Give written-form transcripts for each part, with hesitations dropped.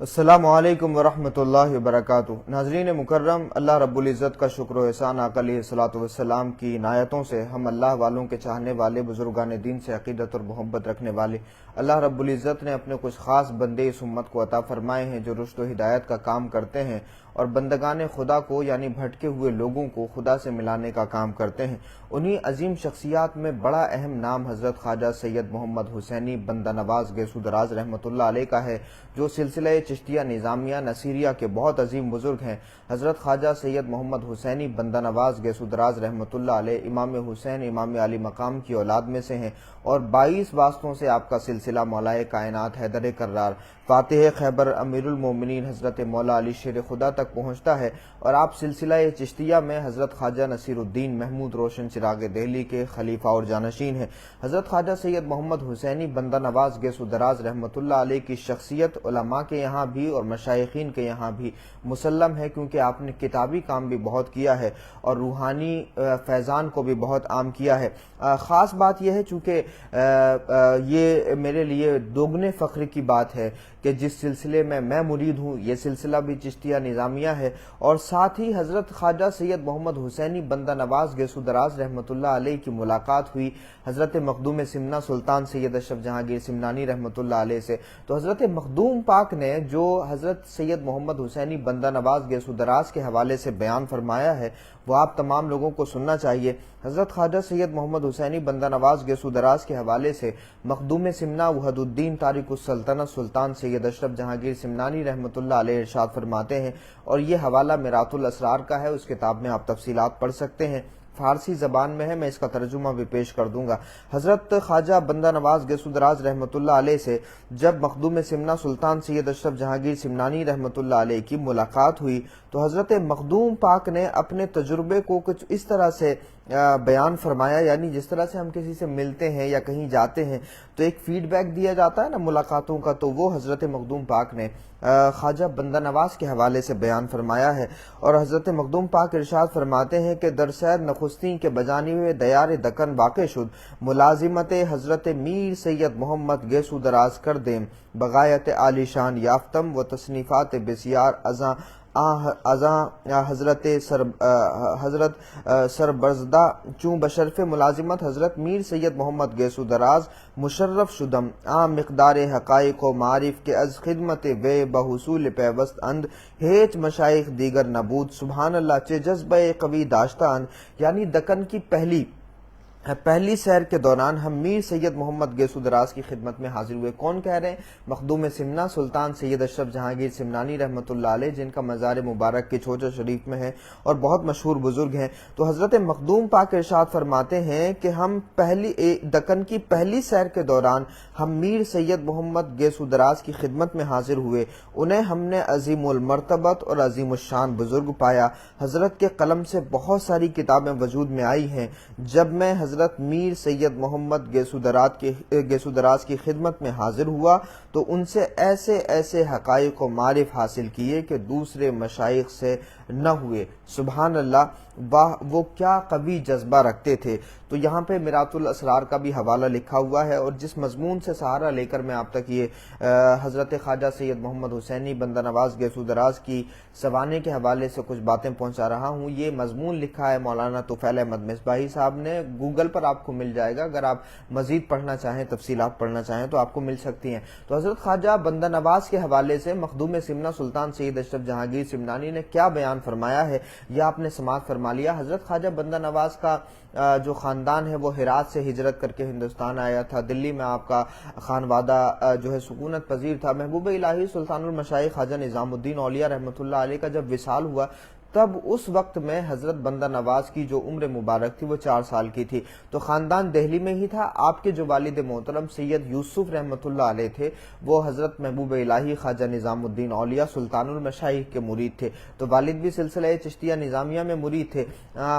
السلام علیکم ورحمۃ اللہ وبرکاتہ۔ ناظرین مکرم، اللہ رب العزت کا شکر و احسان آقا علیہ الصلوۃ والسلام کی عنایتوں سے ہم اللہ والوں کے چاہنے والے بزرگان دین سے عقیدت اور محبت رکھنے والے اللہ رب العزت نے اپنے کچھ خاص بندے اس امت کو عطا فرمائے ہیں جو رشد و ہدایت کا کام کرتے ہیں اور بندگان خدا کو یعنی بھٹکے ہوئے لوگوں کو خدا سے ملانے کا کام کرتے ہیں۔ انہی عظیم شخصیات میں بڑا اہم نام حضرت خواجہ سید محمد حسینی بندہ نواز گیسو دراز رحمۃ اللہ علیہ کا ہے، جو سلسلہ چشتیہ نظامیہ نصیریہ کے بہت عظیم بزرگ ہیں۔ حضرت خواجہ سید محمد حسینی بندہ نواز گیسو دراز رحمۃ اللہ علیہ امام حسین امام علی مقام کی اولاد میں سے ہیں اور 22 واسطوں سے آپ کا سلسلہ مولائے کائنات حیدر کرار فاتح خیبر امیر المومنین حضرت مولا علی شیر خدا تک پہنچتا ہے، اور آپ سلسلہ چشتیہ میں حضرت خواجہ نصیر الدین محمود روشن چراغ دہلی کے خلیفہ اور جانشین ہیں۔ حضرت خواجہ سید محمد حسینی بندہ نواز گیسو دراز رحمۃ اللہ علیہ کی شخصیت علماء کے یہاں بھی اور مشائخین کے یہاں بھی مسلم ہے، کیونکہ آپ نے کتابی کام بھی بہت کیا ہے اور روحانی فیضان کو بھی بہت عام کیا ہے۔ خاص بات یہ ہے، چونکہ یہ میرے لیے دوگنے فخر کی بات ہے کہ جس سلسلے میں مرید ہوں یہ سلسلہ بھی چشتیہ نظامیہ ہے، اور ساتھ ہی حضرت خواجہ سید محمد حسینی بندہ نواز گیسو دراز رحمۃ اللہ علیہ کی ملاقات ہوئی حضرت مخدوم سمنا سلطان سید اشرف جہانگیر سمنانی رحمۃ اللہ علیہ سے۔ تو حضرت مخدوم پاک نے جو حضرت سید محمد حسینی بندہ نواز گیسو دراز کے حوالے سے بیان فرمایا ہے وہ آپ تمام لوگوں کو سننا چاہیے۔ حضرت خواجہ سید محمد حسینی بندہ نواز گیسو دراز کے حوالے سے مخدوم سمنا وحد الدین تارک السلطنت سلطان سید اشرف جہانگیر سمنانی رحمۃ اللہ علیہ ارشاد فرماتے ہیں، اور یہ حوالہ میرات الاسرار کا ہے، اس کتاب میں آپ تفصیلات پڑھ سکتے ہیں، فارسی زبان میں ہے، میں اس کا ترجمہ بھی پیش کر دوں گا۔ حضرت خواجہ بندہ نواز گیسو دراز رحمۃ اللہ علیہ سے جب مخدوم سمنا سلطان سید اشرف جہانگیر سمنانی رحمۃ اللہ علیہ کی ملاقات ہوئی تو حضرت مخدوم پاک نے اپنے تجربے کو کچھ اس طرح سے بیان فرمایا، یعنی جس طرح سے ہم کسی سے ملتے ہیں یا کہیں جاتے ہیں تو ایک فیڈ بیک دیا جاتا ہے نا ملاقاتوں کا، تو وہ حضرت مخدوم پاک نے خواجہ بندہ نواز کے حوالے سے بیان فرمایا ہے۔ اور حضرت مخدوم پاک ارشاد فرماتے ہیں کہ در سید نخستین کے بجانی ہوئے دیار دکن واقع شد، ملازمت حضرت میر سید محمد گیسو دراز کر دیم، بغایت عالی شان یافتم و تصنیفات بسیار حضرت سربرزدہ چون بشرف ملازمت حضرت میر سید محمد گیسو دراز مشرف شدم، مقدار حقائق و معارف کے از خدمت وے بحصول پیوست اند ہیچ مشائخ دیگر نبود، سبحان اللہ چے جذبہ قوی داشتان۔ یعنی دکن کی پہلی سیر کے دوران ہم میر سید محمد گیسو دراز کی خدمت میں حاضر ہوئے۔ کون کہہ رہے ہیں؟ مخدوم سمنا سلطان سید اشرف جہانگیر سمنانی رحمۃ اللہ علیہ، جن کا مزار مبارک کے چھوچا شریف میں ہے اور بہت مشہور بزرگ ہیں۔ تو حضرت مخدوم پاک ارشاد فرماتے ہیں کہ ہم دکن کی پہلی سیر کے دوران ہم میر سید محمد گیسو دراز کی خدمت میں حاضر ہوئے، انہیں ہم نے عظیم المرتبت اور عظیم الشان بزرگ پایا۔ حضرت کے قلم سے بہت ساری کتابیں وجود میں آئی ہیں۔ جب میں حضرت میر سید محمد گیسو دراز کی خدمت میں حاضر ہوا تو ان سے ایسے ایسے حقائق و معارف حاصل کیے کہ دوسرے مشائخ سے نہ ہوئے۔ سبحان اللہ، واہ وہ کیا قوی جذبہ رکھتے تھے۔ تو یہاں پہ میرات الاسرار کا بھی حوالہ لکھا ہوا ہے، اور جس مضمون سے سہارا لے کر میں آپ تک یہ حضرت خواجہ سید محمد حسینی بندہ نواز گیسو دراز کی سوانے کے حوالے سے کچھ باتیں پہنچا رہا ہوں، یہ مضمون لکھا ہے مولانا طفیل احمد مصباحی صاحب نے، گوگل پر آپ کو مل جائے گا، اگر آپ مزید پڑھنا چاہیں تفصیلات پڑھنا چاہیں تو آپ کو مل سکتی ہیں۔ تو حضرت خواجہ بندہ نواز کے حوالے سے مخدوم سمنا سلطان سید اشرف جہانگیر سمنانی نے کیا بیان فرمایا ہے یہ آپ نے سماعت فرما لیا۔ حضرت خواجہ بندہ نواز کا جو خاندان ہے وہ ہرات سے ہجرت کر کے ہندوستان آیا تھا۔ دلی میں آپ کا خانوادہ جو ہے سکونت پذیر تھا۔ محبوب الہی سلطان المشائخ خواجہ نظام الدین اولیاء رحمۃ اللہ علیہ کا جب وصال ہوا تب اس وقت میں حضرت بندہ نواز کی جو عمر مبارک تھی وہ 4 سال کی تھی، تو خاندان دہلی میں ہی تھا۔ آپ کے جو والد محترم سید یوسف رحمۃ اللہ علیہ تھے وہ حضرت محبوب الہی خواجہ نظام الدین اولیاء سلطان المشائخ کے مرید تھے، تو والد بھی سلسلہ چشتیہ نظامیہ میں مرید تھے۔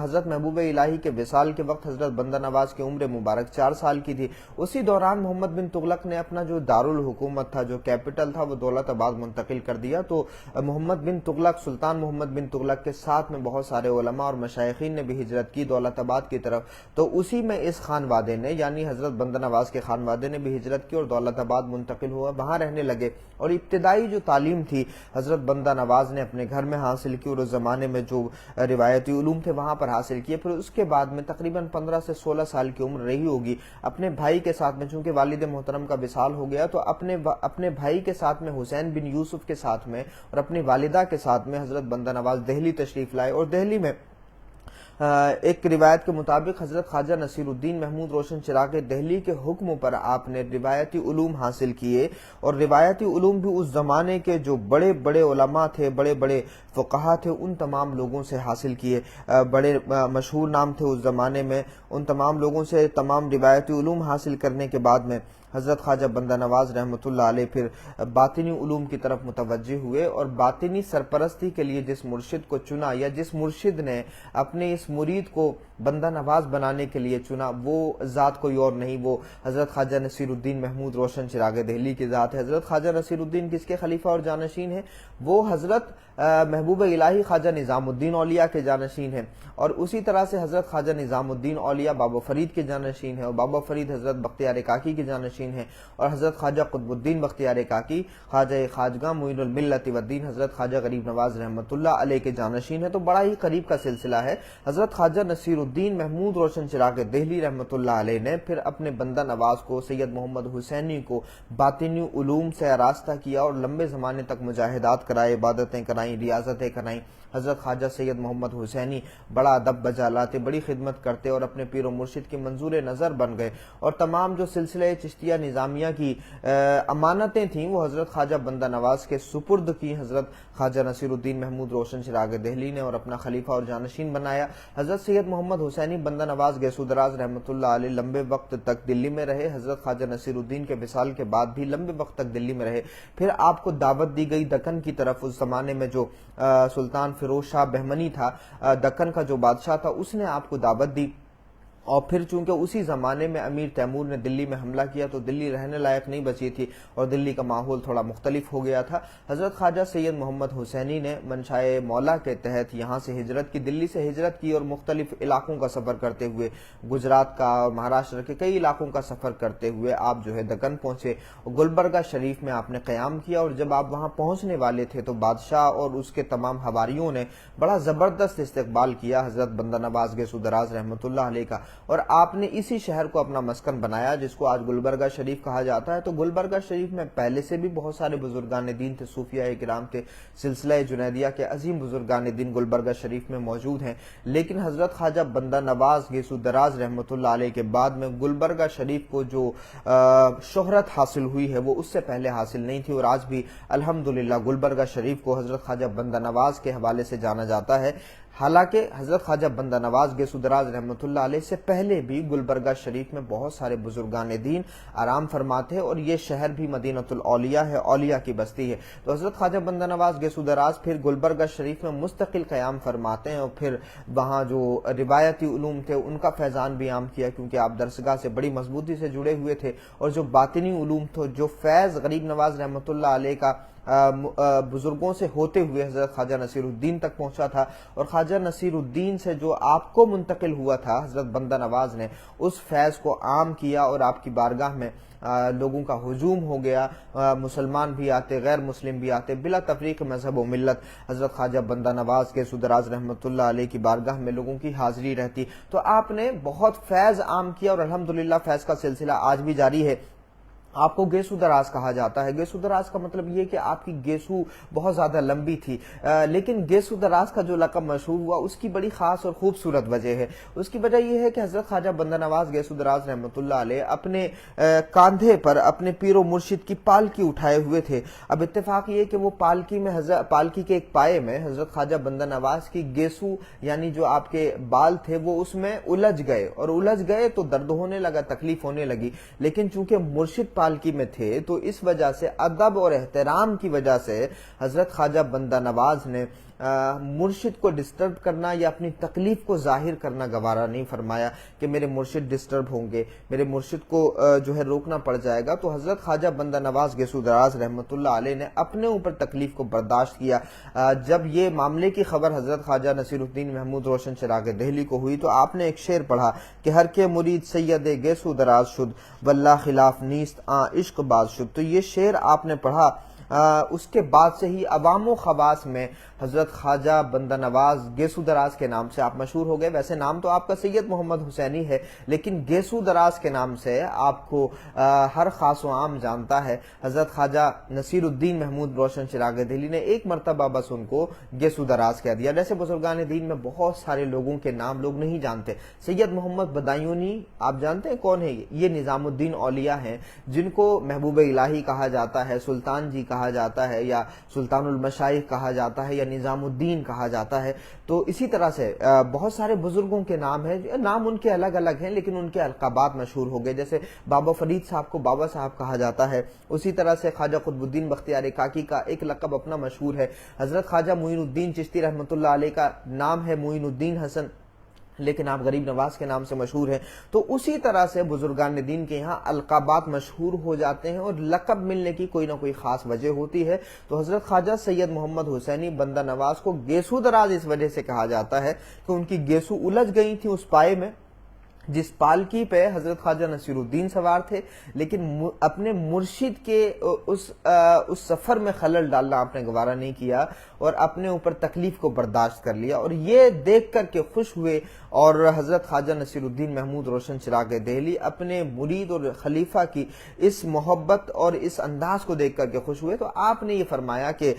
حضرت محبوب الہی کے وصال کے وقت حضرت بندہ نواز کی عمر مبارک 4 سال کی تھی۔ اسی دوران محمد بن تغلق نے اپنا جو دارالحکومت تھا، جو کیپٹل تھا، وہ دولت آباد منتقل کر دیا، تو محمد بن تغلق سلطان محمد بن تغلق کے ساتھ میں بہت سارے علماء اور مشائخین نے بھی ہجرت کی دولت آباد کی طرف، تو اسی میں اس خانوادے نے یعنی حضرت بندہ نواز کے خانوادے نے بھی ہجرت کی اور دولت آباد منتقل ہوا، وہاں رہنے لگے، اور ابتدائی جو تعلیم تھی حضرت بندہ نواز نے اپنے گھر میں حاصل کی اور اس زمانے میں جو روایتی علوم تھے وہاں پر حاصل کیے۔ پھر اس کے بعد میں تقریباً 15 سے 16 سال کی عمر رہی ہوگی، اپنے بھائی کے ساتھ میں، چونکہ والد محترم کا وصال ہو گیا، تو اپنے بھائی کے ساتھ میں حسین بن یوسف کے ساتھ میں اور اپنی والدہ کے ساتھ میں حضرت بندہ نواز دہلی تشریف لائے، اور دہلی میں ایک روایت کے مطابق حضرت خواجہ نصیر الدین محمود روشن چراغ دہلی کے حکم پر آپ نے روایتی علوم حاصل کیے، اور روایتی علوم بھی اس زمانے کے جو بڑے بڑے علماء تھے، بڑے بڑے فقہا تھے، ان تمام لوگوں سے حاصل کیے، بڑے مشہور نام تھے اس زمانے میں، ان تمام لوگوں سے تمام روایتی علوم حاصل کرنے کے بعد میں حضرت خواجہ بندہ نواز رحمۃ اللہ علیہ پھر باطنی علوم کی طرف متوجہ ہوئے، اور باطنی سرپرستی کے لیے جس مرشد کو چنا یا جس مرشد نے اپنے اس مرید کو بندہ نواز بنانے کے لیے چنا، وہ ذات کوئی اور نہیں، وہ حضرت خواجہ نصیر الدین محمود روشن چراغ دہلی کی ذات ہے۔ حضرت خواجہ نصیر الدین کس کے خلیفہ اور جانشین ہیں؟ وہ حضرت محبوب الہی خواجہ نظام الدین اولیاء کے جانشین ہیں، اور اسی طرح سے حضرت خواجہ نظام الدین اولیاء بابا فرید کے جانشین ہیں، اور بابا فرید حضرت بختیار کاکی کے جانشین ہیں، اور حضرت خواجہ قطب الدین بختیار کاکی خواجہ خواجگاہ معین الملت والدین حضرت خواجہ غریب نواز رحمۃ اللہ علیہ کے جانشین ہیں۔ تو بڑا ہی قریب کا سلسلہ ہے۔ حضرت خواجہ نصیر الدین محمود روشن چراغ دہلی رحمۃ اللہ علیہ نے پھر اپنے بندہ نواز کو سید محمد حسینی کو باطنی علوم سے آراستہ کیا، اور لمبے زمانے تک مجاہدات کرائے، عبادتیں کرائیں، ریاضتیں کرائیں۔ حضرت خواجہ سید محمد حسینی بڑا ادب بجا لاتے، بڑی خدمت کرتے، اور اپنے پیر و مرشد کے منظور نظر بن گئے، اور تمام جو سلسلہ چشتیہ نظامیہ کی امانتیں تھیں وہ حضرت خواجہ بندہ نواز کے سپرد کی حضرت خواجہ نصیر الدین محمود روشن چراغ دہلی نے، اور اپنا خلیفہ اور جانشین بنایا۔ حضرت سید محمد حسینی بندہ نواز گیسو دراز رحمۃ اللہ علیہ لمبے وقت تک دلی میں رہے، حضرت خواجہ نصیر الدین کے وصال کے بعد بھی لمبے وقت تک دلی میں رہے۔ پھر آپ کو دعوت دی گئی دکن کی طرف، اس زمانے میں جو سلطان فیروز شاہ بہمنی تھا، دکن کا جو بادشاہ تھا، اس نے آپ کو دعوت دی، اور پھر چونکہ اسی زمانے میں امیر تیمور نے دلی میں حملہ کیا تو دلی رہنے لائق نہیں بچی تھی، اور دلی کا ماحول تھوڑا مختلف ہو گیا تھا۔ حضرت خواجہ سید محمد حسینی نے منشائے مولا کے تحت یہاں سے ہجرت کی، دلی سے ہجرت کی، اور مختلف علاقوں کا سفر کرتے ہوئے، گجرات کا اور مہاراشٹر کے کئی علاقوں کا سفر کرتے ہوئے آپ جو ہے دکن پہنچے، گلبرگہ شریف میں آپ نے قیام کیا، اور جب آپ وہاں پہنچنے والے تھے تو بادشاہ اور اس کے تمام حواریوں نے بڑا زبردست استقبال کیا حضرت بندہ نواز گیسو دراز رحمۃ اللہ علیہ کا، اور آپ نے اسی شہر کو اپنا مسکن بنایا جس کو آج گلبرگہ شریف کہا جاتا ہے۔ تو گلبرگہ شریف میں پہلے سے بھی بہت سارے بزرگان دین تھے، صوفیاء کرام تھے، سلسلہ جنیدیہ کے عظیم بزرگان دین گلبرگہ شریف میں موجود ہیں، لیکن حضرت خواجہ بندہ نواز گیسو دراز رحمۃ اللہ علیہ کے بعد میں گلبرگہ شریف کو جو شہرت حاصل ہوئی ہے وہ اس سے پہلے حاصل نہیں تھی، اور آج بھی الحمدللہ گلبرگہ شریف کو حضرت خواجہ بندہ نواز کے حوالے سے جانا جاتا ہے۔ حالانکہ حضرت خواجہ بندہ نواز گیسو دراز رحمۃ اللہ علیہ سے پہلے بھی گلبرگہ شریف میں بہت سارے بزرگان دین آرام فرماتے ہیں، اور یہ شہر بھی مدینۃ الاولیاء ہے، اولیاء کی بستی ہے۔ تو حضرت خواجہ بندہ نواز گیسو دراز پھر گلبرگہ شریف میں مستقل قیام فرماتے ہیں، اور پھر وہاں جو روایتی علوم تھے ان کا فیضان بھی عام کیا، کیونکہ آپ درسگاہ سے بڑی مضبوطی سے جڑے ہوئے تھے، اور جو باطنی علوم تھے، جو فیض غریب نواز رحمۃ اللہ علیہ کا بزرگوں سے ہوتے ہوئے حضرت خواجہ نصیر الدین تک پہنچا تھا، اور خواجہ نصیر الدین سے جو آپ کو منتقل ہوا تھا حضرت بندہ نواز نے اس فیض کو عام کیا، اور آپ کی بارگاہ میں لوگوں کا ہجوم ہو گیا، مسلمان بھی آتے، غیر مسلم بھی آتے، بلا تفریق مذہب و ملت حضرت خواجہ بندہ نواز گیسو دراز رحمۃ اللہ علیہ کی بارگاہ میں لوگوں کی حاضری رہتی۔ تو آپ نے بہت فیض عام کیا، اور الحمدللہ فیض کا سلسلہ آج بھی جاری ہے۔ آپ کو گیسو دراز کہا جاتا ہے، گیسو دراز کا مطلب یہ کہ آپ کی گیسو بہت زیادہ لمبی تھی، لیکن گیسو دراز کا جو لقب مشہور ہوا اس کی بڑی خاص اور خوبصورت وجہ ہے۔ اس کی وجہ یہ ہے کہ حضرت خواجہ بندہ نواز گیسو دراز رحمۃ اللہ علیہ اپنے کاندھے پر اپنے پیر و مرشد کی پالکی اٹھائے ہوئے تھے۔ اب اتفاق یہ کہ وہ پالکی کے ایک پائے میں حضرت خواجہ بندہ نواز کی گیسو یعنی جو آپ کے بال تھے وہ اس میں الجھ گئے، اور الجھ گئے تو درد ہونے لگا، تکلیف ہونے لگی، لیکن چونکہ مرشد پالکی میں تھے تو اس وجہ سے ادب اور احترام کی وجہ سے حضرت خواجہ بندہ نواز نے مرشد کو ڈسٹرب کرنا یا اپنی تکلیف کو ظاہر کرنا گوارا نہیں فرمایا کہ میرے مرشد ڈسٹرب ہوں گے، میرے مرشد کو جو ہے روکنا پڑ جائے گا۔ تو حضرت خواجہ بندہ نواز گیسو دراز رحمۃ اللہ علیہ نے اپنے اوپر تکلیف کو برداشت کیا۔ جب یہ معاملے کی خبر حضرت خواجہ نصیر الدین محمود روشن چراغ دہلی کو ہوئی تو آپ نے ایک شعر پڑھا کہ ہر کے مرید سید گیسو دراز شد واللہ خلاف نیست آں عشق باز شد۔ تو یہ شعر آپ نے پڑھا، اس کے بعد سے ہی عوام و خواص میں حضرت خواجہ بندہ نواز گیسو دراز کے نام سے آپ مشہور ہو گئے۔ ویسے نام تو آپ کا سید محمد حسینی ہے، لیکن گیسو دراز کے نام سے آپ کو ہر خاص و عام جانتا ہے۔ حضرت خواجہ نصیر الدین محمود روشن چراغ دہلی نے ایک مرتبہ بس ان کو گیسو دراز کہہ دیا۔ جیسے بزرگان دین میں بہت سارے لوگوں کے نام لوگ نہیں جانتے۔ سید محمد بدایونی آپ جانتے ہیں کون ہے؟ یہ نظام الدین اولیاء ہیں جن کو محبوب الہی کہا جاتا ہے، سلطان جی کہا جاتا ہے، یا سلطان المشائخ کہا جاتا ہے، یا نظام الدین کہا جاتا ہے۔ تو اسی طرح سے بہت سارے بزرگوں کے نام ہیں، نام ان کے الگ الگ ہیں لیکن ان کے القابات مشہور ہو گئے۔ جیسے بابا فرید صاحب کو بابا صاحب کہا جاتا ہے، اسی طرح سے خواجہ قطب الدین بختیار کاکی کا ایک لقب اپنا مشہور ہے۔ حضرت خواجہ معین الدین چشتی رحمۃ اللہ علیہ کا نام ہے معین الدین حسن، لیکن آپ غریب نواز کے نام سے مشہور ہیں۔ تو اسی طرح سے بزرگان دین کے یہاں القابات مشہور ہو جاتے ہیں اور لقب ملنے کی کوئی نہ کوئی خاص وجہ ہوتی ہے۔ تو حضرت خواجہ سید محمد حسینی بندہ نواز کو گیسو دراز اس وجہ سے کہا جاتا ہے کہ ان کی گیسو الجھ گئی تھی اس پائے میں جس پالکی پہ حضرت خواجہ نصیر الدین سوار تھے، لیکن اپنے مرشد کے اس سفر میں خلل ڈالنا آپ نے گوارا نہیں کیا اور اپنے اوپر تکلیف کو برداشت کر لیا، اور یہ دیکھ کر کے خوش ہوئے اور حضرت خواجہ نصیر الدین محمود روشن چراغ دہلی اپنے مرید اور خلیفہ کی اس محبت اور اس انداز کو دیکھ کر کے خوش ہوئے۔ تو آپ نے یہ فرمایا کہ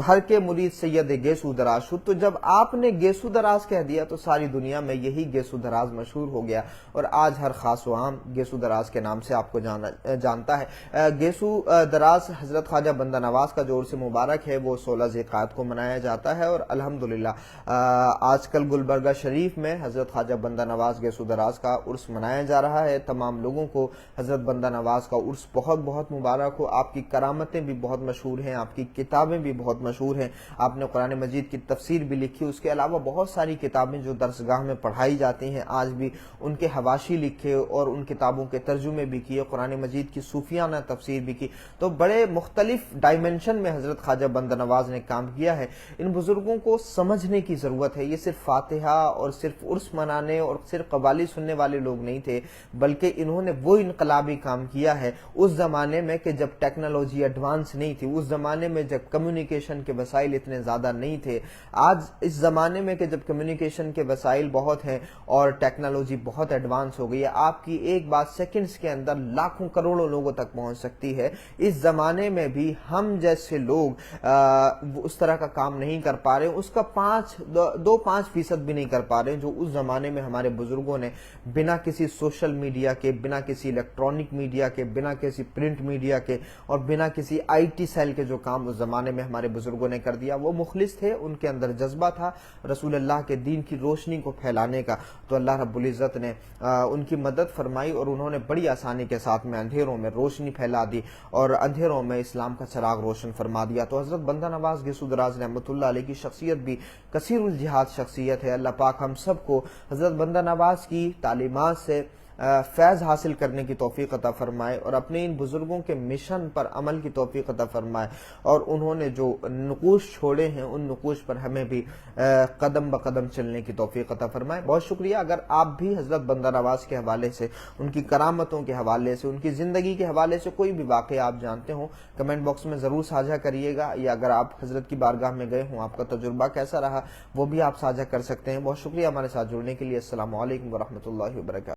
ہر کے مرید سید گیسو دراز شد۔ تو جب آپ نے گیسو دراز کہہ دیا تو ساری دنیا میں یہی گیسو دراز مشہور ہو گیا اور آج ہر خاص و عام گیسو دراز کے نام سے آپ کو جانتا ہے۔ گیسو دراز حضرت خواجہ بندہ نواز کا جو عرس مبارک ہے وہ 16 ذی القعدہ کو منایا جاتا ہے، اور الحمدللہ آج کل گلبرگہ شریف میں حضرت خواجہ بندہ نواز گیسو دراز کا عرس منایا جا رہا ہے۔ تمام لوگوں کو حضرت بندہ نواز کا عرس بہت بہت مبارک ہو۔ آپ کی کرامتیں بھی بہت مشہور ہیں، آپ کی کتابیں بھی بہت مشہور ہیں، آپ نے قرآن مجید کی تفسیر بھی لکھی، اس کے علاوہ بہت ساری کتابیں جو درسگاہ میں پڑھائی جاتی ہیں آج بھی ان کے حواشی لکھے اور ان کتابوں کے ترجمے بھی کیے، قرآن مجید کی صوفیانہ تفسیر بھی کی۔ تو بڑے مختلف ڈائمنشن میں حضرت خواجہ بندہ نواز نے کام کیا ہے۔ ان بزرگوں کو سمجھنے کی ضرورت ہے۔ یہ صرف فاتحہ اور صرف عرس منانے اور صرف قوالی سننے والے لوگ نہیں تھے، بلکہ انہوں نے وہ انقلابی کام کیا ہے اس زمانے میں کہ جب ٹیکنالوجی ایڈوانس نہیں تھی، اس زمانے میں جب کمیونیکیشن کے وسائل اتنے زیادہ نہیں تھے۔ آج اس زمانے میں کہ جب کمیونیکیشن کے وسائل بہت ہیں اور ٹیکنالوجی بہت ایڈوانس ہو گئی ہے، آپ کی ایک بات سیکنڈز کے اندر لاکھوں کروڑوں لوگوں تک پہنچ سکتی ہے۔ اس زمانے میں بھی ہم جیسے لوگ اس طرح کا کام نہیں کر پا رہے، اس کا 5% بھی نہیں کر پا رہے جو اس زمانے میں ہمارے بزرگوں نے بنا کسی سوشل میڈیا کے، بنا کسی الیکٹرانک میڈیا کے، بنا کسی پرنٹ میڈیا کے اور بنا کسی آئی ٹی سیل کے جو کام اس زمانے میں ہمارے بزرگوں نے کر دیا۔ وہ مخلص تھے، ان کے اندر جذبہ تھا رسول اللہ کے دین کی روشنی کو پھیلانے کا، تو اللہ رب العزت نے ان کی مدد فرمائی اور انہوں نے بڑی آسانی کے ساتھ میں اندھیروں میں روشنی پھیلا دی اور اندھیروں میں اسلام کا چراغ روشن فرما دیا۔ تو حضرت بندہ نواز گیسو دراز رحمۃ اللہ علیہ کی شخصیت بھی کثیر الجہاد شخصیت ہے۔ اللہ پاک ہم سب کو حضرت بندہ نواز کی تعلیمات سے فیض حاصل کرنے کی توفیق عطا فرمائے اور اپنے ان بزرگوں کے مشن پر عمل کی توفیق عطا فرمائے، اور انہوں نے جو نقوش چھوڑے ہیں ان نقوش پر ہمیں بھی قدم بقدم چلنے کی توفیق عطا فرمائے۔ بہت شکریہ۔ اگر آپ بھی حضرت بندہ نواز کے حوالے سے، ان کی کرامتوں کے حوالے سے، ان کی زندگی کے حوالے سے کوئی بھی واقعہ آپ جانتے ہوں، کمنٹ باکس میں ضرور ساجھا کریے گا، یا اگر آپ حضرت کی بارگاہ میں گئے ہوں، آپ کا تجربہ کیسا رہا وہ بھی آپ ساجھا کر سکتے ہیں۔ بہت شکریہ ہمارے ساتھ جڑنے کے لیے۔ السلام علیکم ورحمۃ اللہ وبرکاتہ۔